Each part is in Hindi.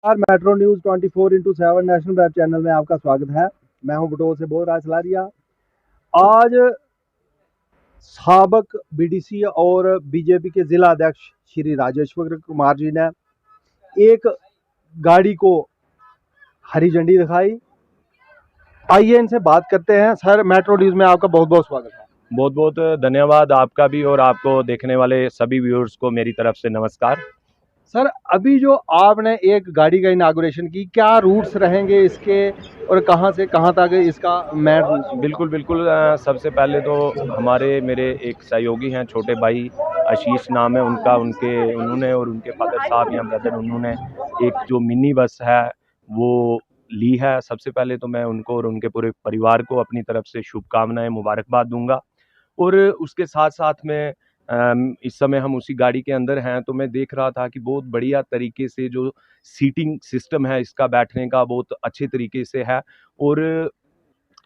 Metro news 24/7 national web channel में आपका स्वागत है। मैं हूं बटोर से बोल रहा सलारिया। आज साबक बीडीसी और बीजेपी के जिला अध्यक्ष श्री राजेश्वर कुमार जी ने एक गाड़ी को हरी झंडी दिखाई। आइए इनसे बात करते हैं। सर, मेट्रो न्यूज में आपका बहुत बहुत स्वागत है। बहुत बहुत धन्यवाद आपका भी, और आपको देखने वाले सभी व्यूअर्स को मेरी तरफ से नमस्कार। सर, अभी जो आपने एक गाड़ी का इनागुरेशन की, क्या रूट्स रहेंगे इसके और कहां से कहां तक इसका मैट? बिल्कुल बिल्कुल। सबसे पहले तो मेरे एक सहयोगी हैं, छोटे भाई आशीष नाम है उनका, उन्होंने और उनके फादर साहब या ब्रदर, उन्होंने एक जो मिनी बस है वो ली है। सबसे पहले तो मैं उनको और उनके पूरे परिवार को अपनी तरफ से शुभकामनाएं, मुबारकबाद दूंगा। और उसके साथ साथ में इस समय हम उसी गाड़ी के अंदर हैं, तो मैं देख रहा था कि बहुत बढ़िया तरीके से जो सीटिंग सिस्टम है इसका, बैठने का बहुत अच्छे तरीके से है। और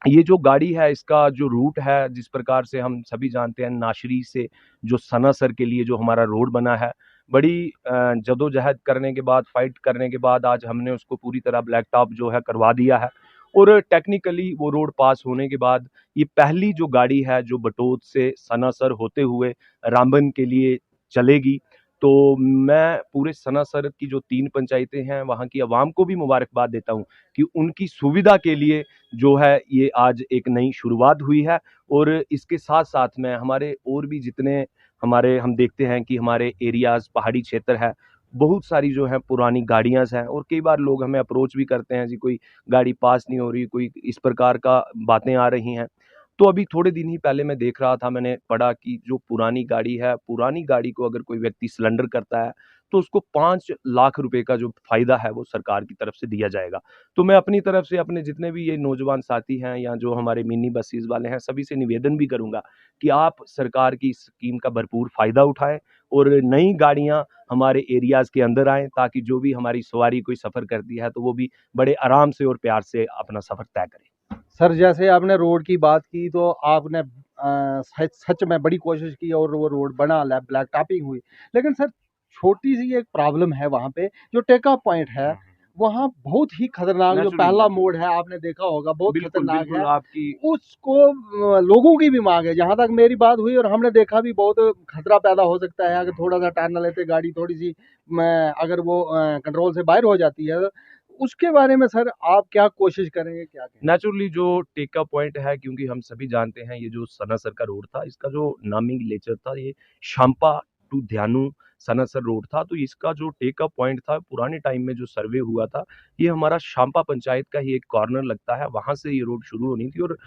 ये जो गाड़ी है इसका जो रूट है, जिस प्रकार से हम सभी जानते हैं, नाशरी से जो सनासर के लिए जो हमारा रोड बना है, बड़ी जदोजहद करने के बाद, फाइट करने के बाद आज हमने उसको पूरी तरह ब्लैक टॉप जो है करवा दिया है। और टेक्निकली वो रोड पास होने के बाद ये पहली जो गाड़ी है जो बटोत से सनासर होते हुए रामबन के लिए चलेगी। तो मैं पूरे सनासर की जो 3 पंचायतें हैं वहाँ की आवाम को भी मुबारकबाद देता हूँ कि उनकी सुविधा के लिए जो है ये आज एक नई शुरुआत हुई है। और इसके साथ साथ में हमारे और भी जितने हम देखते हैं कि हमारे एरियाज, पहाड़ी क्षेत्र है, बहुत सारी जो है पुरानी गाड़ियां हैं, और कई बार लोग हमें अप्रोच भी करते हैं जी कोई गाड़ी पास नहीं हो रही, कोई इस प्रकार का बातें आ रही हैं। तो अभी थोड़े दिन ही पहले मैं देख रहा था, मैंने पढ़ा कि जो पुरानी गाड़ी है, पुरानी गाड़ी को अगर कोई व्यक्ति सिलेंडर करता है तो उसको 5 लाख रुपए का जो फायदा है वो सरकार की तरफ से दिया जाएगा। तो मैं अपनी तरफ से अपने जितने भी ये नौजवान साथी हैं या जो हमारे मिनी बसेस वाले हैं, सभी से निवेदन भी करूंगा कि आप सरकार की स्कीम का भरपूर फायदा उठाएं और नई गाड़ियां हमारे एरियाज के अंदर आएं, ताकि जो भी हमारी सवारी कोई सफर करती है तो वो भी बड़े आराम से और प्यार से अपना सफर तय करे। सर, जैसे आपने रोड की बात की, तो आपने सच में बड़ी कोशिश की और वो रोड बना, ब्लैक टॉपिंग हुई। लेकिन सर, छोटी सी एक प्रॉब्लम है वहाँ पे, जो टेक ऑफ पॉइंट है वहाँ बहुत ही खतरनाक, जो पहला मोड़ है आपने देखा होगा, बहुत खतरनाक है। आपकी उसको लोगों की भी मांग है, जहां तक मेरी बात हुई और हमने देखा भी, बहुत खतरा पैदा हो सकता है अगर थोड़ा सा टर्न लेते गाड़ी थोड़ी सी अगर वो कंट्रोल से बाहर हो जाती है। उसके बारे में सर आप क्या कोशिश करेंगे, क्या करेंगे? नेचुरली जो टेक पॉइंट है, क्योंकि हम सभी जानते हैं ये जो सनासर का रोड था, इसका जो नामिंग लेचर था, ये शांपा टू ध्यानु सनासर रोड था। तो इसका जो टेक पॉइंट था, पुराने टाइम में जो सर्वे हुआ था, ये हमारा शांपा पंचायत का ही एक कॉर्नर लगता है, वहां से ये रोड शुरू होनी थी और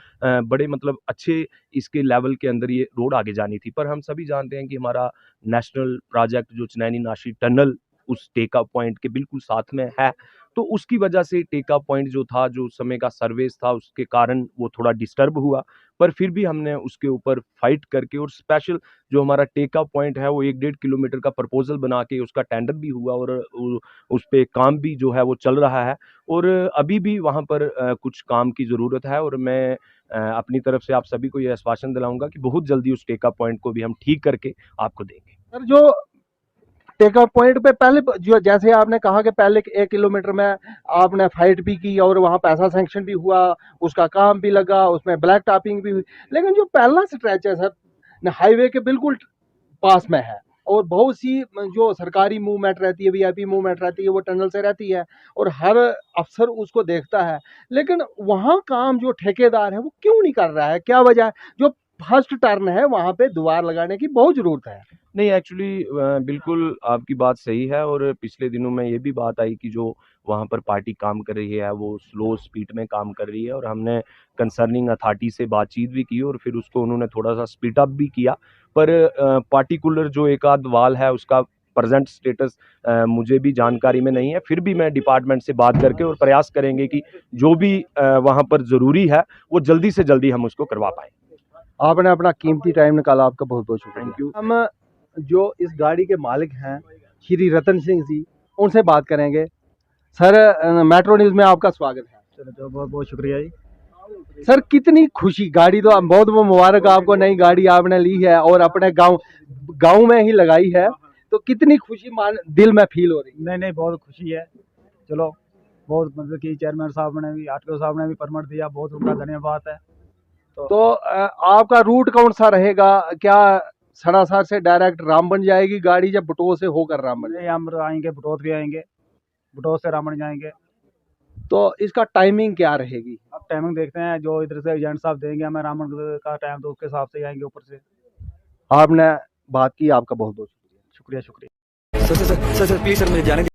बड़े मतलब अच्छे इसके लेवल के अंदर ये रोड आगे जानी थी। पर हम सभी जानते हैं कि हमारा नेशनल प्रोजेक्ट जो चिनैनी नाशी टनल उस टेक पॉइंट के बिल्कुल साथ में है, तो उसकी वजह से टेक पॉइंट जो था, जो समय का सर्वेस था, उसके कारण वो थोड़ा डिस्टर्ब हुआ। पर फिर भी हमने उसके ऊपर फाइट करके, और स्पेशल जो हमारा टेक पॉइंट है वो 1-1.5 किलोमीटर का प्रपोजल बना के उसका टेंडर भी हुआ, और उस पे काम भी जो है वो चल रहा है। और अभी भी वहाँ पर कुछ काम की ज़रूरत है, और मैं अपनी तरफ से आप सभी को ये आश्वासन दिलाऊंगा कि बहुत जल्दी उस टेक पॉइंट को भी हम ठीक करके आपको देंगे। सर, जो टेक ऑफ पॉइंट पे पहले, जो जैसे आपने कहा कि पहले 1 किलोमीटर में आपने फाइट भी की और वहाँ पैसा सैंक्शन भी हुआ, उसका काम भी लगा, उसमें ब्लैक टॉपिंग भी हुई। लेकिन जो पहला स्ट्रेच है सर, हाईवे के बिल्कुल पास में है, और बहुत सी जो सरकारी मूवमेंट रहती है, वीआईपी मूवमेंट रहती है, वो टनल से रहती है और हर अफसर उसको देखता है। लेकिन वहाँ काम जो ठेकेदार है वो क्यों नहीं कर रहा है, क्या वजह है? जो फर्स्ट टर्न है वहाँ पे दीवार लगाने की बहुत जरूरत है। नहीं, एक्चुअली बिल्कुल आपकी बात सही है, और पिछले दिनों में ये भी बात आई कि जो वहाँ पर पार्टी काम कर रही है वो स्लो स्पीड में काम कर रही है, और हमने कंसर्निंग अथॉरिटी से बातचीत भी की और फिर उसको उन्होंने थोड़ा सा स्पीड अप भी किया। पर पार्टिकुलर जो एक आध वाल है उसका प्रेजेंट स्टेटस मुझे भी जानकारी में नहीं है। फिर भी मैं डिपार्टमेंट से बात करके और प्रयास करेंगे कि जो भी वहाँ पर ज़रूरी है वो जल्दी से जल्दी हम उसको करवा पाएँ। आपने अपना कीमती टाइम निकाला, आपका बहुत बहुत शुक्रिया। Thank you. हम जो इस गाड़ी के मालिक हैं श्री रतन सिंह जी, उनसे बात करेंगे। सर, मेट्रो न्यूज में आपका स्वागत है। चलो, तो बहुत बहुत शुक्रिया जी। सर, कितनी खुशी, गाड़ी तो बहुत बहुत मुबारक आपको, नई गाड़ी आपने ली है और अपने गांव में ही लगाई है, तो कितनी खुशी दिल में फील हो रही है? नहीं नहीं, बहुत खुशी है। चलो बहुत मतलब कि चेयरमैन साहब ने भी, आरटीओ साहब ने भी परमिट दिया, बहुत उनका धन्यवाद है। तो आपका रूट कौन सा रहेगा? क्या सनासर से डायरेक्ट रामबन जाएगी गाड़ी, या बटोर से होकर रामबन? नहीं, हम आएंगे बटोत भी आएंगे, बटोत से रामबन जाएंगे। तो इसका टाइमिंग क्या रहेगी? अब टाइमिंग देखते हैं, जो इधर से एजेंट साहब देंगे हमें रामबन का टाइम, तो उसके हिसाब से ही आएंगे ऊपर से। आपने बात की, आपका बहुत बहुत शुक्रिया। शुक्रिया शुक्रिया। सर प्लीज सर मुझे जाने